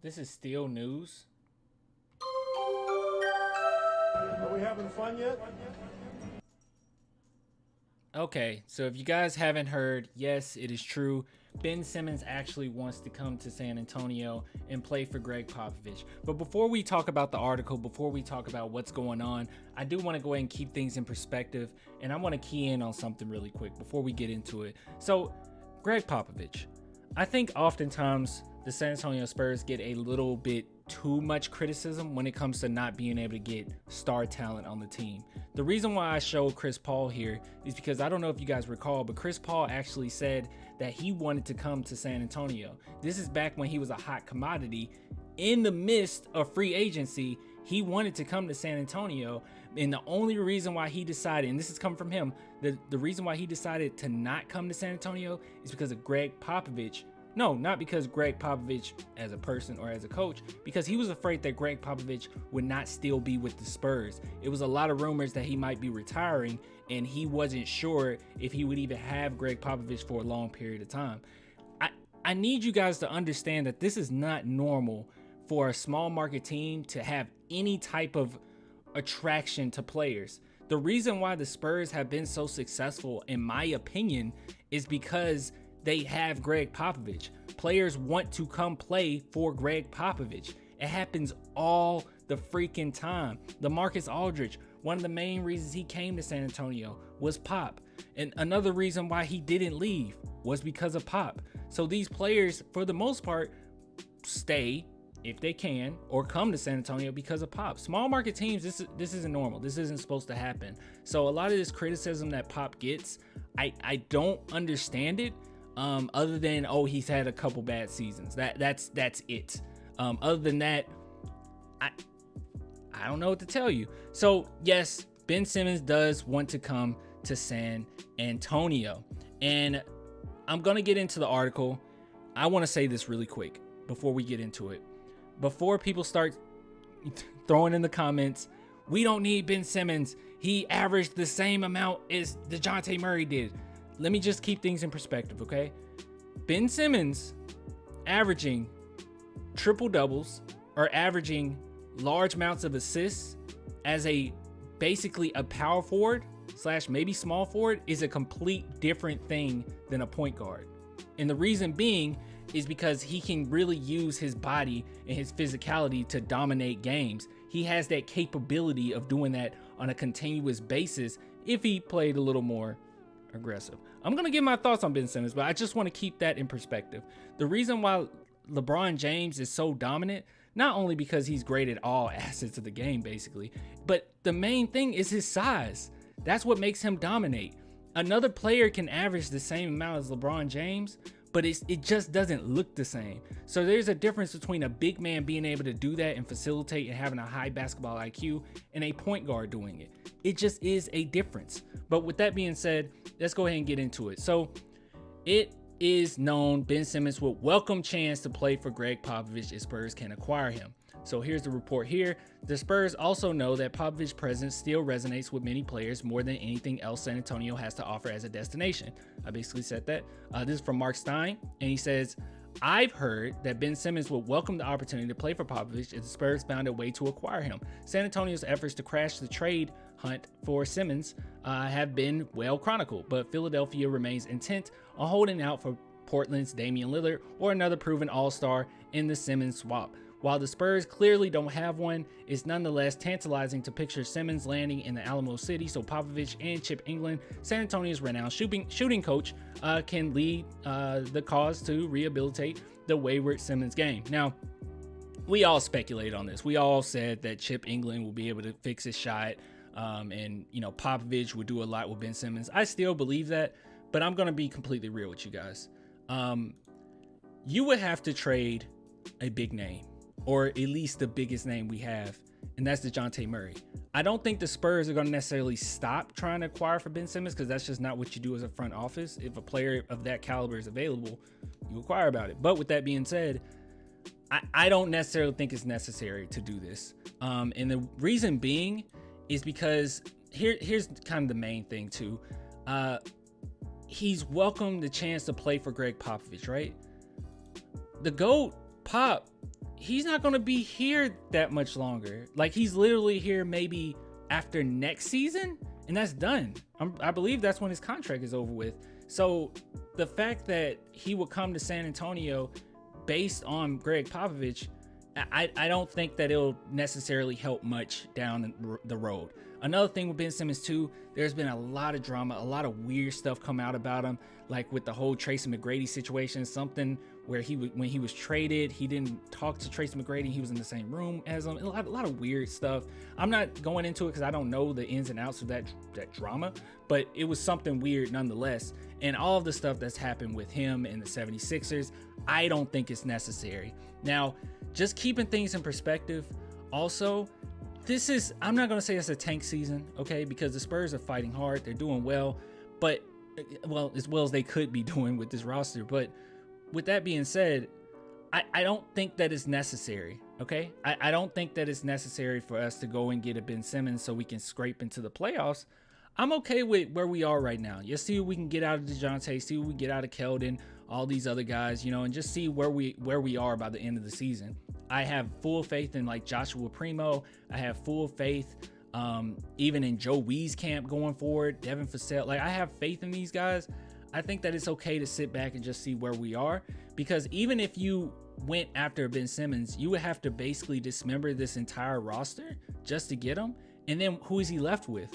This is still news. Are we having fun yet? Okay, so if you guys haven't heard, yes, it is true. Ben Simmons actually wants to come to San Antonio and play for Gregg Popovich. But before we talk about the article, before we talk about what's going on, I do want to go ahead and keep things in perspective. And I want to key in on something really quick before we get into it. So, Gregg Popovich, I think oftentimes the San Antonio Spurs get a little bit too much criticism when it comes to not being able to get star talent on the team. The reason why I show Chris Paul here is because I don't know if you guys recall, but Chris Paul actually said that he wanted to come to San Antonio. This is back when he was a hot commodity. In the midst of free agency, he wanted to come to San Antonio, and the only reason why he decided, and this is coming from him, the reason why he decided to not come to San Antonio is because of Gregg Popovich. No, not because Gregg Popovich as a person or as a coach, because he was afraid that Gregg Popovich would not still be with the Spurs. It was a lot of rumors that he might be retiring, and he wasn't sure if he would even have Gregg Popovich for a long period of time. I need you guys to understand that this is not normal for a small market team to have any type of attraction to players. The reason why the Spurs have been so successful, in my opinion, is because they have Gregg Popovich. Players want to come play for Gregg Popovich. It happens all the freaking time. LaMarcus Aldridge, one of the main reasons he came to San Antonio was Pop. And another reason why he didn't leave was because of Pop. So these players, for the most part, stay if they can or come to San Antonio because of Pop. Small market teams, this isn't normal. This isn't supposed to happen. So a lot of this criticism that Pop gets, I don't understand it. Other than, oh, he's had a couple bad seasons. That's it. Other than that, I don't know what to tell you. So yes, Ben Simmons does want to come to San Antonio, and I'm gonna get into the article. I want to say this really quick before we get into it. Before people start throwing in the comments, we don't need Ben Simmons. He averaged the same amount as DeJounte Murray did. Let me just keep things in perspective, okay? Ben Simmons averaging triple doubles or averaging large amounts of assists as basically a power forward / maybe small forward is a complete different thing than a point guard. And the reason being is because he can really use his body and his physicality to dominate games. He has that capability of doing that on a continuous basis if he played a little more aggressive. I'm going to give my thoughts on Ben Simmons, but I just want to keep that in perspective. The reason why LeBron James is so dominant, not only because he's great at all assets of the game, basically, but the main thing is his size. That's what makes him dominate. Another player can average the same amount as LeBron James, but it just doesn't look the same. So there's a difference between a big man being able to do that and facilitate and having a high basketball IQ and a point guard doing it. It just is a difference. But with that being said, let's go ahead and get into it. So it is known Ben Simmons will welcome chance to play for Gregg Popovich if Spurs can acquire him. So here's the report here. The Spurs also know that Popovich's presence still resonates with many players more than anything else San Antonio has to offer as a destination. I basically said that. This is from Mark Stein, and he says, I've heard that Ben Simmons would welcome the opportunity to play for Popovich if the Spurs found a way to acquire him. San Antonio's efforts to crash the trade hunt for Simmons have been well chronicled, but Philadelphia remains intent on holding out for Portland's Damian Lillard or another proven all-star in the Simmons swap. While the Spurs clearly don't have one, it's nonetheless tantalizing to picture Simmons landing in the Alamo City so Popovich and Chip England, San Antonio's renowned shooting coach, can lead the cause to rehabilitate the wayward Simmons game. Now, we all speculated on this. We all said that Chip England will be able to fix his shot, and Popovich would do a lot with Ben Simmons. I still believe that, but I'm going to be completely real with you guys. You would have to trade a big name, or at least the biggest name we have, and that's DeJounte Murray. I don't think the Spurs are going to necessarily stop trying to acquire for Ben Simmons, because that's just not what you do as a front office. If a player of that caliber is available, you acquire about it. But with that being said, I don't necessarily think it's necessary to do this. And the reason being is because here's kind of the main thing too. He's welcomed the chance to play for Gregg Popovich, right? The GOAT Pop, he's not going to be here that much longer. Like, he's literally here maybe after next season, and that's done. I believe that's when his contract is over with. So the fact that he will come to San Antonio based on Gregg Popovich, I don't think that it'll necessarily help much down the road. Another thing with Ben Simmons too, there's been a lot of drama, a lot of weird stuff come out about him, like with the whole Tracy McGrady situation, something where when he was traded, he didn't talk to Tracy McGrady. He was in the same room as him. A lot of weird stuff. I'm not going into it because I don't know the ins and outs of that drama, but it was something weird nonetheless. And all of the stuff that's happened with him and the 76ers, I don't think it's necessary. Now, just keeping things in perspective, also, I'm not going to say it's a tank season, okay? Because the Spurs are fighting hard. They're doing well, but, well, as well as they could be doing with this roster. But with that being said, I don't think that it's necessary, okay? I don't think that it's necessary for us to go and get a Ben Simmons so we can scrape into the playoffs. I'm okay with where we are right now. Let's see what we can get out of DeJounte, see what we get out of Keldon, all these other guys, and just see where we are by the end of the season. I have full faith in like Joshua Primo. I have full faith even in Joe Wieskamp going forward, Devin Vassell. Like, I have faith in these guys. I think that it's okay to sit back and just see where we are, because even if you went after Ben Simmons, you would have to basically dismember this entire roster just to get him. And then who is he left with?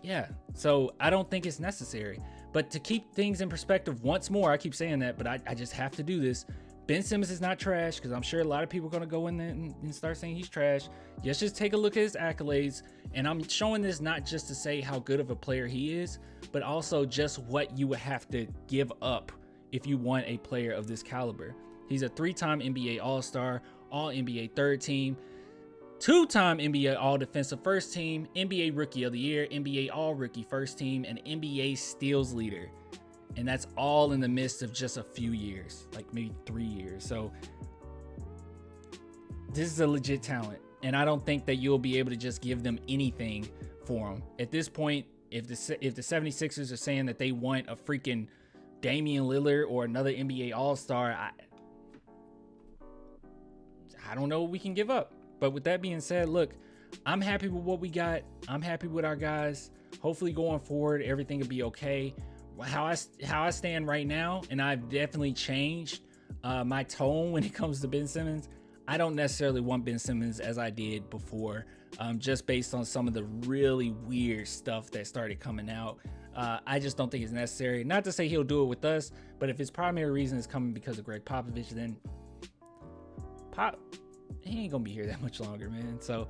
Yeah, so I don't think it's necessary. But to keep things in perspective once more, I keep saying that, but I just have to do this. Ben Simmons is not trash, because I'm sure a lot of people are going to go in there and start saying he's trash. Let's just take a look at his accolades. And I'm showing this not just to say how good of a player he is, but also just what you would have to give up if you want a player of this caliber. He's a 3-time NBA All-Star, All-NBA third team, 2-time NBA All-Defensive first team, NBA Rookie of the Year, NBA All-Rookie first team, and NBA Steals leader. And that's all in the midst of just a few years, like maybe 3 years. So this is a legit talent. And I don't think that you'll be able to just give them anything for him. At this point, if the 76ers are saying that they want a freaking Damian Lillard or another NBA All-Star, I don't know what we can give up. But with that being said, look, I'm happy with what we got. I'm happy with our guys. Hopefully going forward, everything will be okay. How I stand right now, and I've definitely changed my tone when it comes to Ben Simmons. I don't necessarily want Ben Simmons as I did before, just based on some of the really weird stuff that started coming out. I just don't think it's necessary. Not to say he'll do it with us, but if his primary reason is coming because of Gregg Popovich, then he ain't gonna be here that much longer, man. So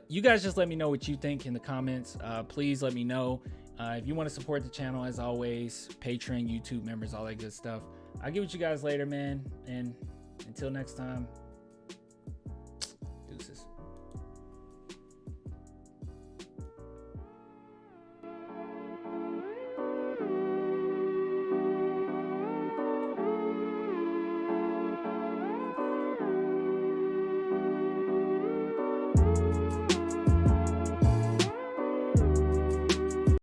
you guys just let me know what you think in the comments. Please let me know. If you want to support the channel, as always, Patreon, YouTube members, all that good stuff. I'll get with you guys later, man. And until next time,